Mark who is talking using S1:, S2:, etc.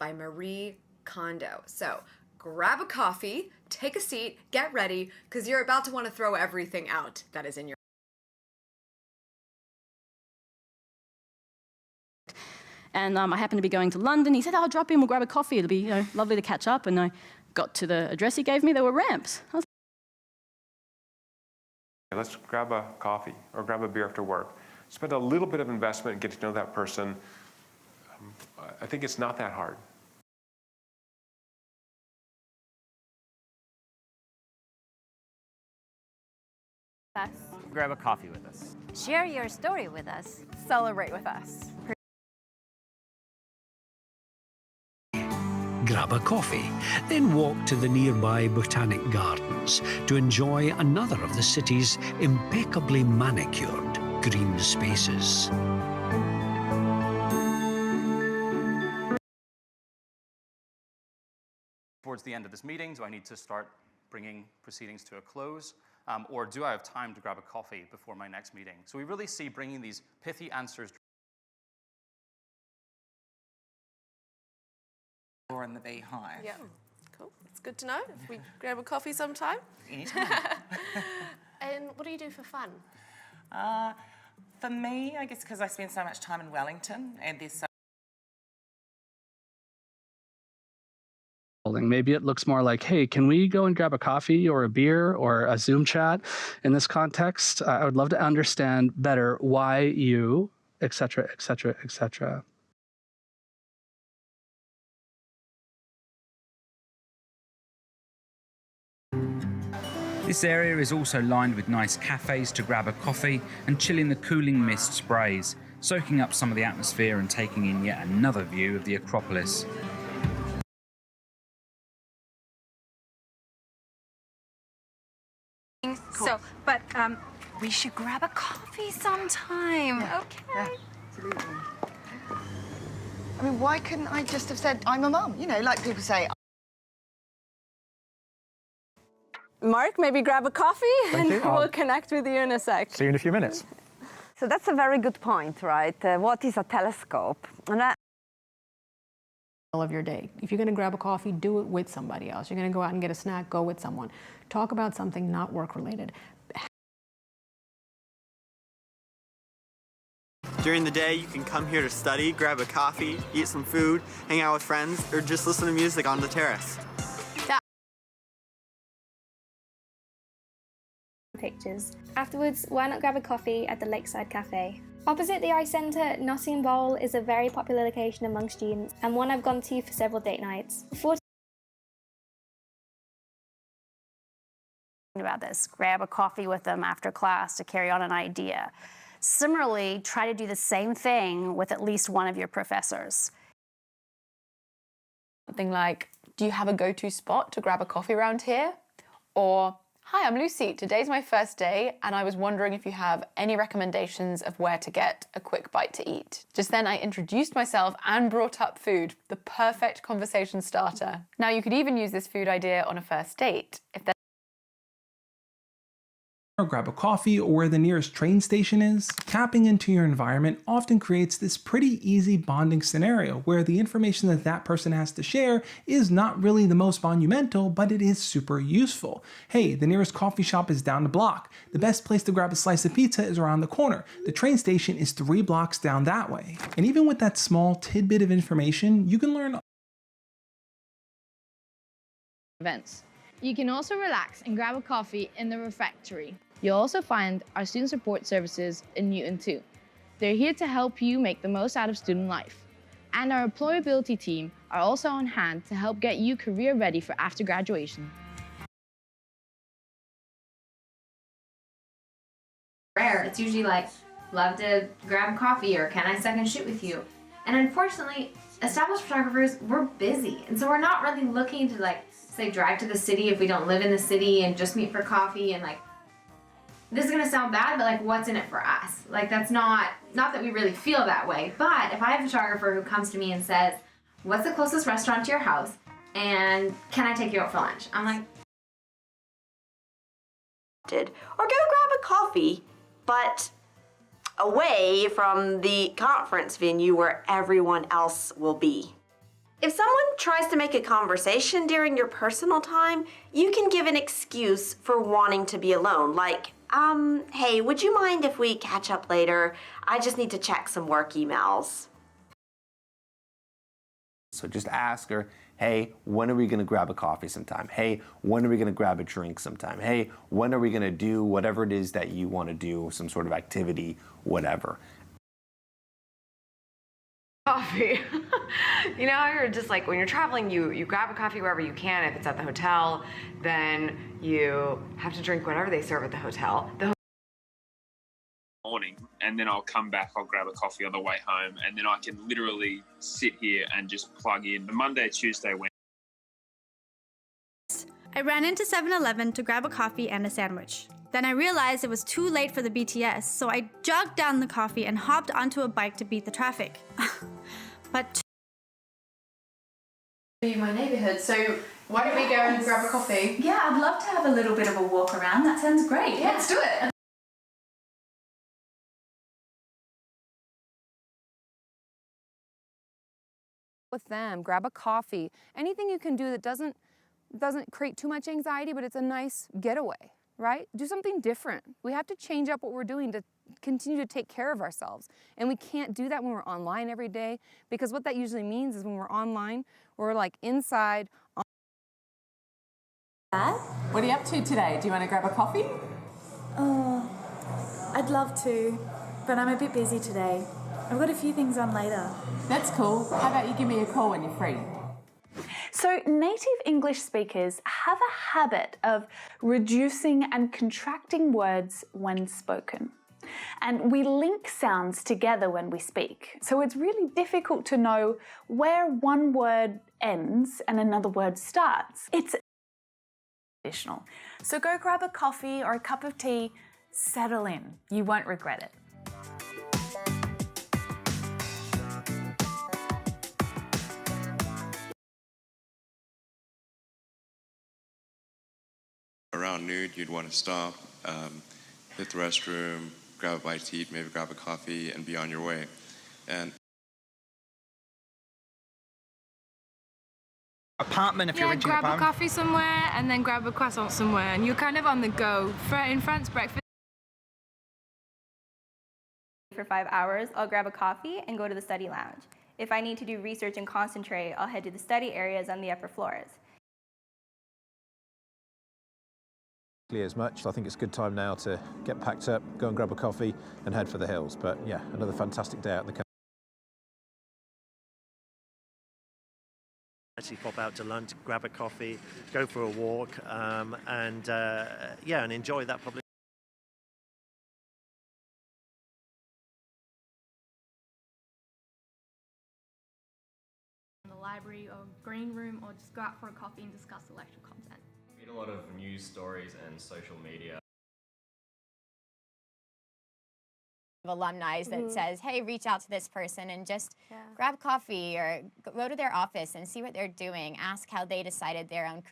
S1: by Marie Kondo. So grab a coffee, take a seat, get ready, because you're about to want to throw everything out that is in your
S2: And I happened to be going to London. He said, I'll drop in, we'll grab a coffee. It'll be lovely to catch up. And I got to the address he gave me, there were ramps.
S3: Let's grab a coffee or grab a beer after work. Spend a little bit of investment and get to know that person. I think it's not that hard.
S4: Grab a coffee with us.
S5: Share your story with us.
S6: Celebrate with us.
S7: Grab a coffee, then walk to the nearby Botanic Gardens to enjoy another of the city's impeccably manicured green spaces.
S4: Towards the end of this meeting, do I need to start bringing proceedings to a close? Or do I have time to grab a coffee before my next meeting? So we really see bringing these pithy answers.
S8: Or in the beehive.
S6: Yeah, cool. It's good to know if we grab a coffee sometime.
S8: Anytime.
S6: And what do you do for fun?
S8: For me, I guess because I spend so much time in Wellington and there's so
S9: Maybe it looks more like, hey, can we go and grab a coffee or a beer or a Zoom chat? In this context, I would love to understand better why you, et cetera, et cetera, et cetera.
S10: This area is also lined with nice cafes to grab a coffee and chill in the cooling mist sprays, soaking up some of the atmosphere and taking in yet another view of the Acropolis.
S5: Cool. So, but we should grab a coffee sometime.
S6: Yeah.
S5: Okay.
S11: Yeah, absolutely. I mean, why couldn't I just have said, I'm a mum? You know, like people say.
S6: Mark, maybe grab a coffee and we'll connect with you in a sec.
S12: See you in a few minutes.
S13: So that's a very good point, right? What is a telescope?
S14: Of your day. If you're going to grab a coffee, do it with somebody else. You're going to go out and get a snack, go with someone. Talk about something not work-related.
S15: During the day, you can come here to study, grab a coffee, eat some food, hang out with friends, or just listen to music on the terrace.
S16: Pictures. Afterwards, why not grab a coffee at the Lakeside Cafe? Opposite the Ice Centre, Nottingham Bowl is a very popular location among students and one I've gone to for several date nights.
S5: About this, grab a coffee with them after class to carry on an idea. Similarly, try to do the same thing with at least one of your professors.
S6: Something like, do you have a go-to spot to grab a coffee around here? Or, hi, I'm Lucy. Today's my first day, and I was wondering if you have any recommendations of where to get a quick bite to eat. Just then I introduced myself and brought up food, the perfect conversation starter. Now you could even use this food idea on a first date. If
S17: or grab a coffee or where the nearest train station is. Tapping into your environment often creates this pretty easy bonding scenario where the information that that person has to share is not really the most monumental, but it is super useful. Hey, the nearest coffee shop is down the block. The best place to grab a slice of pizza is around the corner. The train station is 3 blocks down that way. And even with that small tidbit of information, you can learn
S18: events. You can also relax and grab a coffee in the refectory. You'll also find our student support services in Newton too. They're here to help you make the most out of student life. And our employability team are also on hand to help get you career ready for after graduation.
S19: Rare. It's usually like, love to grab coffee or can I second shoot with you? And unfortunately, established photographers, we're busy. And so we're not really looking to like, say drive to the city if we don't live in the city and just meet for coffee and like, this is gonna sound bad, but like what's in it for us? Like that's not that we really feel that way, but if I have a photographer who comes to me and says, what's the closest restaurant to your house? And can I take you out for lunch? I'm like,
S20: or go grab a coffee, but away from the conference venue where everyone else will be. If someone tries to make a conversation during your personal time, you can give an excuse for wanting to be alone. Like, hey, would you mind if we catch up later? I just need to check some work emails.
S12: So just ask her, hey, when are we going to grab a coffee sometime? Hey, when are we going to grab a drink sometime? Hey, when are we going to do whatever it is that you want to do, some sort of activity, whatever.
S21: Coffee. You know, you're just like, when you're traveling, you grab a coffee wherever you can. If it's at the hotel, then you have to drink whatever they serve at the hotel.
S22: Morning, and then I'll come back, I'll grab a coffee on the way home, and then I can literally sit here and just plug in. Monday, Tuesday, Wednesday.
S23: I ran into 7-Eleven to grab a coffee and a sandwich. Then I realized it was too late for the BTS, so I jogged down the coffee and hopped onto a bike to beat the traffic. But
S24: my neighbourhood, so why don't we go and grab a coffee?
S25: Yeah, I'd love to have a little bit of a walk around. That sounds great.
S24: Yeah, let's do it.
S26: With them, grab a coffee, anything you can do that doesn't create too much anxiety, but it's a nice getaway, right? Do something different. We have to change up what we're doing to continue to take care of ourselves. And we can't do that when we're online every day, because what that usually means is when we're online, we're like inside.
S8: What are you up to today? Do you want to grab a coffee?
S27: I'd love to, but I'm a bit busy today. I've got a few things on later.
S8: That's cool. How about you give me a call when you're free?
S28: So native English speakers have a habit of reducing and contracting words when spoken. And we link sounds together when we speak. So it's really difficult to know where one word ends and another word starts. It's additional. So go grab a coffee or a cup of tea, settle in. You won't regret it.
S29: Around noon, you'd want to stop, hit the restroom, grab a bite to eat, maybe grab a coffee, and be on your way. And
S30: apartment if you're renting an apartment.
S18: Grab a coffee somewhere and then grab a croissant somewhere, and you're kind of on the go. In France, breakfast.
S16: For 5 hours, I'll grab a coffee and go to the study lounge. If I need to do research and concentrate, I'll head to the study areas on the upper floors.
S31: As much. I think it's a good time now to get packed up, go and grab a coffee and head for the hills. But yeah, another fantastic day out in the country.
S32: Actually pop out to lunch, grab a coffee, go for a walk, and enjoy that public.
S33: In the library or green room, or just go out for a coffee and discuss the lecture content.
S34: Read a lot of news stories and social media.
S35: Alumni that says, hey, reach out to this person and just grab coffee or go to their office and see what they're doing. Ask how they decided their own career.